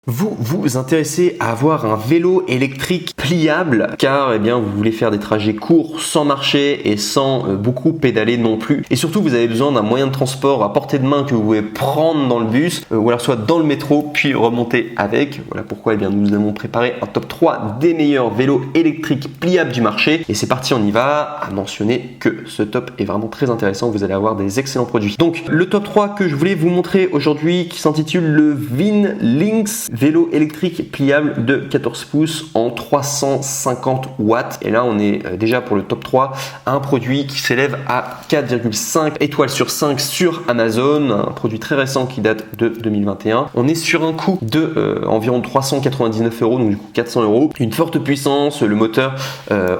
Vous vous intéressez à avoir un vélo électrique pliable car vous voulez faire des trajets courts sans marcher et sans beaucoup pédaler non plus. Et surtout vous avez besoin d'un moyen de transport à portée de main que vous pouvez prendre dans le bus ou alors soit dans le métro puis remonter avec. Voilà pourquoi nous avons préparé un top 3 des meilleurs vélos électriques pliables du marché. Et c'est parti, on y va. À mentionner que ce top est vraiment très intéressant, vous allez avoir des excellents produits. Donc le top 3 que je voulais vous montrer aujourd'hui qui s'intitule le Vin Lynx vélo électrique pliable de 14 pouces en 350 watts. Et là, on est déjà pour le top 3 à un produit qui s'élève à 4,5 étoiles sur 5 sur Amazon. Un produit très récent qui date de 2021. On est sur un coût de environ 399 euros, donc du coup 400 euros. Une forte puissance, le moteur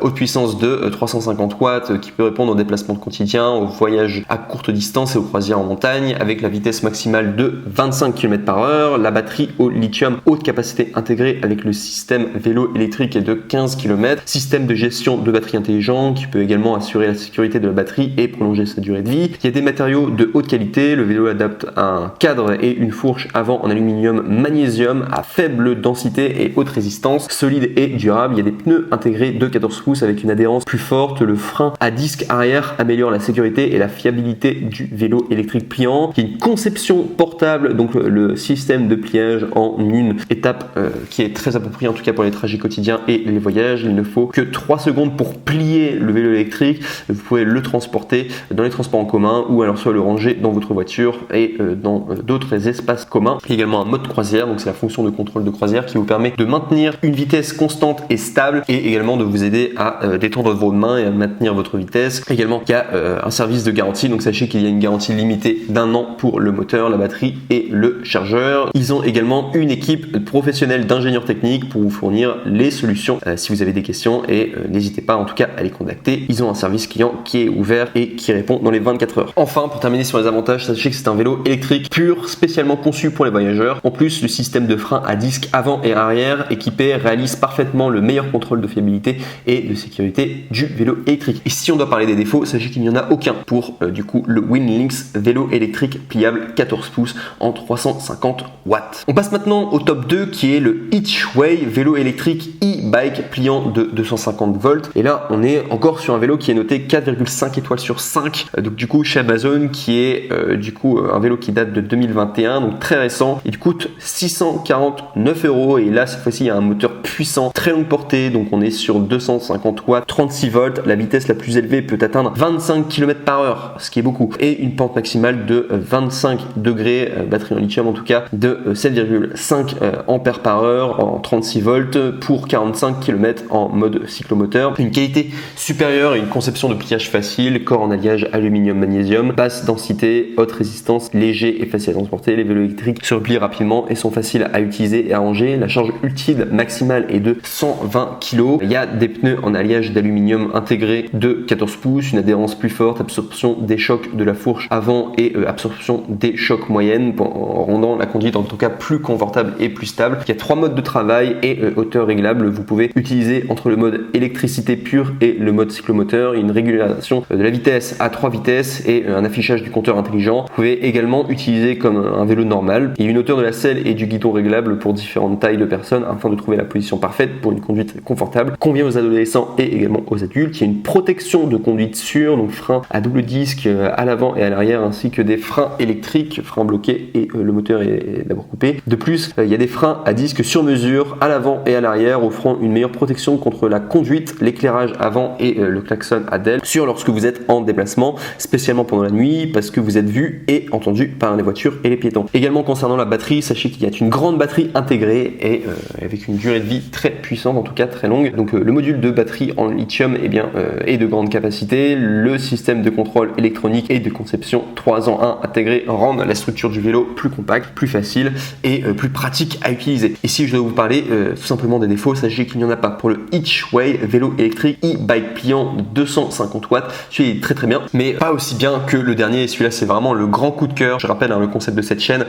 haute puissance de 350 watts qui peut répondre aux déplacements quotidiens, aux voyages à courte distance et aux croisières en montagne avec la vitesse maximale de 25 km/h. La batterie au lithium haute capacité intégrée avec le système vélo électrique est de 15 km. Système de gestion de batterie intelligent qui peut également assurer la sécurité de la batterie et prolonger sa durée de vie. Il y a des matériaux de haute qualité. Le vélo adapte un cadre et une fourche avant en aluminium magnésium à faible densité et haute résistance, solide et durable. Il y a des pneus intégrés de 14 pouces avec une adhérence plus forte. Le frein à disque arrière améliore la sécurité et la fiabilité du vélo électrique pliant. Il y a une conception portable, donc le système de pliage en une étape qui est très appropriée en tout cas pour les trajets quotidiens et les voyages. Il ne faut que 3 secondes pour plier le vélo électrique. Vous pouvez le transporter dans les transports en commun ou alors soit le ranger dans votre voiture et dans d'autres espaces communs. Il y a également un mode croisière, donc c'est la fonction de contrôle de croisière qui vous permet de maintenir une vitesse constante et stable et également de vous aider à détendre vos mains et à maintenir votre vitesse. Également, il y a un service de garantie, donc sachez qu'il y a une garantie limitée d'1 an pour le moteur, la batterie et le chargeur. Ils ont également une équipe professionnelle d'ingénieurs techniques pour vous fournir les solutions si vous avez des questions et n'hésitez pas en tout cas à les contacter. Ils ont un service client qui est ouvert et qui répond dans les 24 heures. Enfin, pour terminer sur les avantages, sachez que c'est un vélo électrique pur, spécialement conçu pour les voyageurs. En plus, le système de frein à disque avant et arrière équipé réalise parfaitement le meilleur contrôle de fiabilité et de sécurité du vélo électrique. Et si on doit parler des défauts, sachez qu'il n'y en a aucun pour du coup le Vin Lynx vélo électrique pliable 14 pouces en 350 watts. On passe maintenant au top 2 qui est le Hitchway vélo électrique e-bike pliant de 250 volts. Et là, on est encore sur un vélo qui est noté 4,5 étoiles sur 5. Donc du coup chez Amazon qui est un vélo qui date de 2021, donc très récent. Il coûte 649 euros et là cette fois-ci il y a un moteur puissant, très longue portée, donc on est sur 250 watts, 36 volts. La vitesse la plus élevée peut atteindre 25 km/h, ce qui est beaucoup. Et une pente maximale de 25 degrés, batterie en lithium en tout cas, de 7,5 ampères par heure en 36 volts pour 45 km en mode cyclomoteur. Une qualité supérieure et une conception de pliage facile, corps en alliage aluminium-magnésium, basse densité, haute résistance, léger et facile à transporter. Les vélos électriques se replient rapidement et sont faciles à utiliser et à ranger. La charge utile maximale est de 120 kg. Il y a des pneus en alliage d'aluminium intégrés de 14 pouces, une adhérence plus forte, absorption des chocs de la fourche avant et absorption des chocs moyennes en rendant la conduite en tout cas plus confortable et plus stable. Il y a 3 modes de travail et hauteur réglable. Vous pouvez utiliser entre le mode électricité pure et le mode cyclomoteur une régulation de la vitesse à 3 vitesses et un affichage du compteur intelligent. Vous pouvez également utiliser comme un vélo normal. Il y a une hauteur de la selle et du guidon réglable pour différentes tailles de personnes afin de trouver la position parfaite pour une conduite confortable. Convient aux adolescents et également aux adultes. Il y a une protection de conduite sûre, donc frein à double disque à l'avant et à l'arrière ainsi que des freins électriques, freins bloqués et le moteur est d'abord coupé. De plus, il y a des freins à disque sur mesure à l'avant et à l'arrière offrant une meilleure protection contre la conduite, l'éclairage avant et le klaxon à DEL sur lorsque vous êtes en déplacement, spécialement pendant la nuit parce que vous êtes vu et entendu par les voitures et les piétons. Également concernant la batterie, sachez qu'il y a une grande batterie intégrée et avec une durée de vie très puissante, en tout cas très longue. Donc le module de batterie en lithium est de grande capacité. Le système de contrôle électronique et de conception 3 en 1 intégré rendent la structure du vélo plus compacte, plus facile et plus pratique à utiliser. Et si je dois vous parler tout simplement des défauts, sachez qu'il n'y en a pas pour le Hitchway vélo électrique e-bike pliant de 250 watts. Celui-là est très très bien, mais pas aussi bien que le dernier. Celui-là c'est vraiment le grand coup de cœur. Je rappelle le concept de cette chaîne,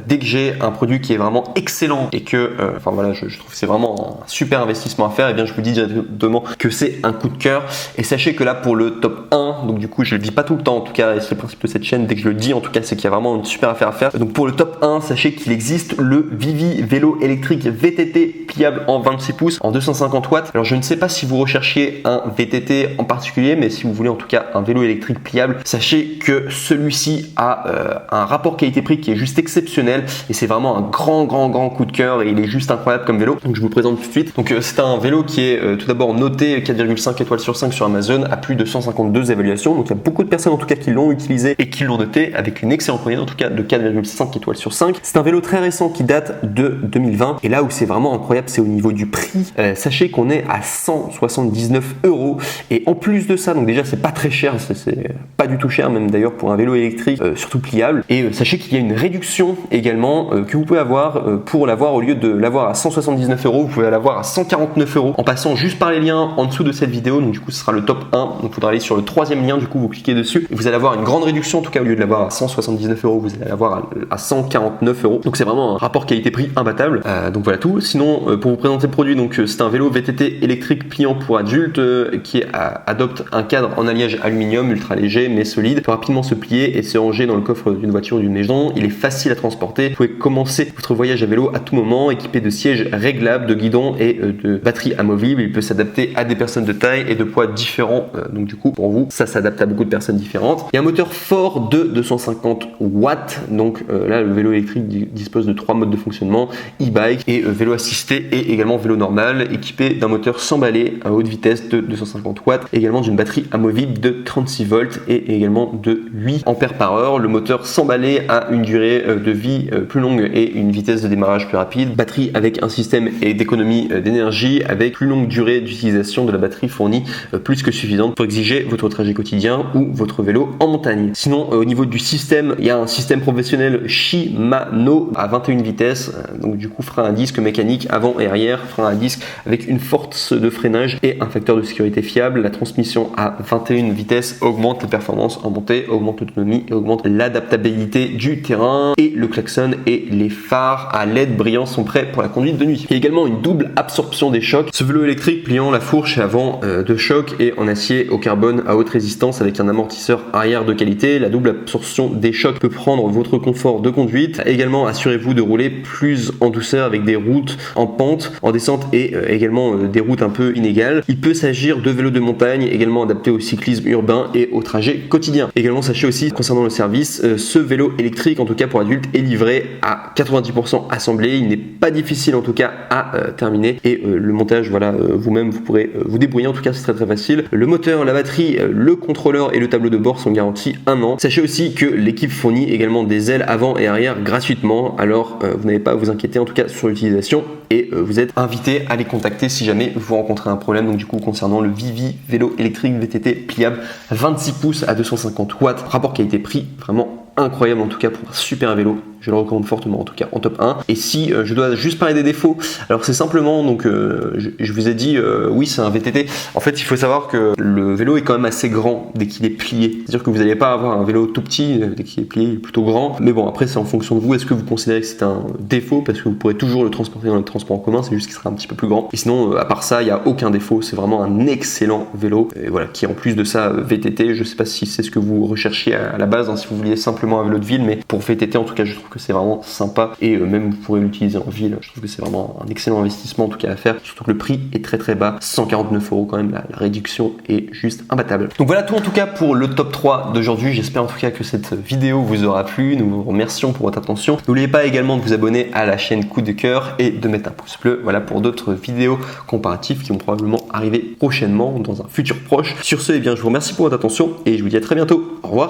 dès que j'ai un produit qui est vraiment excellent et que je trouve que c'est vraiment un super investissement à faire, et bien je vous dis directement que c'est un coup de cœur. Et sachez que là pour le top 1, donc du coup je le dis pas tout le temps en tout cas, et c'est le principe de cette chaîne, dès que je le dis en tout cas c'est qu'il y a vraiment une super affaire à faire. Donc pour le top 1, sachez qu'il existe le Vivi vélo électrique VTT pliable en 26 pouces en 250 watts. Alors je ne sais pas si vous recherchiez un VTT en particulier, mais si vous voulez en tout cas un vélo électrique pliable, sachez que celui-ci a un rapport qualité-prix qui est juste exceptionnel et c'est vraiment un grand coup de cœur et il est juste incroyable comme vélo. Donc je vous le présente tout de suite. Donc c'est un vélo qui est tout d'abord noté 4,5 étoiles sur 5 sur Amazon à plus de 152 évaluations. Donc il y a beaucoup de personnes en tout cas qui l'ont utilisé et qui l'ont noté avec une excellente moyenne en tout cas de 4,5 étoiles sur 5. C'est un vélo très récent qui date de 2020 et là où c'est vraiment incroyable c'est au niveau du prix. Sachez qu'on est à 179 € et en plus de ça, donc déjà c'est pas très cher, c'est pas du tout cher même d'ailleurs pour un vélo électrique surtout pliable, et sachez qu'il y a une réduction également que vous pouvez avoir pour l'avoir, au lieu de l'avoir à 179 €, vous pouvez l'avoir à 149 € en passant juste par les liens en dessous de cette vidéo. Donc du coup ce sera le top 1, donc il faudra aller sur le troisième lien, du coup vous cliquez dessus et vous allez avoir une grande réduction. En tout cas au lieu de l'avoir à 179 €, vous allez l'avoir à 149 €. Donc c'est vraiment un rapport qualité-prix imbattable. Donc voilà tout. Sinon pour vous présenter le produit, donc c'est un vélo VTT électrique pliant pour adultes qui adopte un cadre en alliage aluminium ultra léger mais solide, peut rapidement se plier et se ranger dans le coffre d'une voiture ou d'une maison. Il est facile à transporter, vous pouvez commencer votre voyage à vélo à tout moment, équipé de sièges réglables, de guidons et de batteries amovibles. Il peut s'adapter à des personnes de taille et de poids différents, donc du coup pour vous ça s'adapte à beaucoup de personnes différentes. Il y a un moteur fort de 250 watts, donc là le vélo électrique dispose de 3 modes de fonctionnement: e-bike et vélo assisté, et également vélo normal, équipé d'un moteur sans balai à haute vitesse de 250 watts, également d'une batterie amovible de 36 volts et également de 8 ampères par heure. Le moteur sans balai a une durée de vie plus longue et une vitesse de démarrage plus rapide. Batterie avec un système d'économie d'énergie avec plus longue durée d'utilisation de la batterie fournie, plus que suffisante pour exiger votre trajet quotidien ou votre vélo en montagne. Sinon au niveau du système, il y a un système professionnel Shimano à 21 vitesses, donc du coup frein à disque mécanique avant et arrière, frein à disque avec une force de freinage et un facteur de sécurité fiable. La transmission à 21 vitesses augmente les performances en montée, augmente l'autonomie et augmente l'adaptabilité du terrain, et le klaxon et les phares à LED brillants sont prêts pour la conduite de nuit. Il y a également une double absorption des chocs. Ce vélo électrique pliant, la fourche avant de choc et en acier au carbone à haute résistance avec un amortisseur arrière de qualité. La double absorption des chocs peut prendre votre confort de conduite. Également assurez-vous de rouler plus en douceur avec des routes en pente, en descente et également des routes un peu inégales. Il peut s'agir de vélos de montagne également adaptés au cyclisme urbain et au trajet quotidien. Également sachez aussi concernant le service, ce vélo électrique en tout cas pour adultes est livré à 90% assemblé. Il n'est pas difficile en tout cas à terminer, et le montage voilà vous-même vous pourrez vous débrouiller, en tout cas c'est très facile. Le moteur, la batterie, le contrôleur et le tableau de bord sont garantis 1 an. Sachez aussi que l'équipe fournit également des ailes avant et arrière gratuitement, alors vous n'avez pas à vous inquiéter en tout cas sur l'utilisation, et vous êtes invité à les contacter si jamais vous rencontrez un problème. Donc du coup concernant le Vivi vélo électrique VTT pliable 26 pouces à 250 watts, rapport qualité-prix vraiment incroyable en tout cas pour un super vélo. Je le recommande fortement en tout cas en top 1. Et si je dois juste parler des défauts, alors c'est simplement donc je vous ai dit oui c'est un VTT. En fait il faut savoir que le vélo est quand même assez grand dès qu'il est plié. C'est-à-dire que vous n'allez pas avoir un vélo tout petit dès qu'il est plié, il est plutôt grand. Mais bon après c'est en fonction de vous. Est-ce que vous considérez que c'est un défaut, parce que vous pourrez toujours le transporter dans le transport en commun, c'est juste qu'il sera un petit peu plus grand. Et sinon à part ça il n'y a aucun défaut. C'est vraiment un excellent vélo. Et voilà, qui en plus de ça VTT. Je sais pas si c'est ce que vous recherchiez à la base, hein, si vous vouliez simplement un vélo de ville, mais pour VTT en tout cas je trouve que c'est vraiment sympa, et même vous pourrez l'utiliser en ville. Je trouve que c'est vraiment un excellent investissement en tout cas à faire, surtout que le prix est très bas, 149 € quand même. La réduction est juste imbattable. Donc voilà tout en tout cas pour le top 3 d'aujourd'hui. J'espère en tout cas que cette vidéo vous aura plu. Nous vous remercions pour votre attention. N'oubliez pas également de vous abonner à la chaîne Coup de Cœur et de mettre un pouce bleu, voilà, pour d'autres vidéos comparatives qui vont probablement arriver prochainement dans un futur proche. Sur ce, eh bien je vous remercie pour votre attention et je vous dis à très bientôt. Au revoir.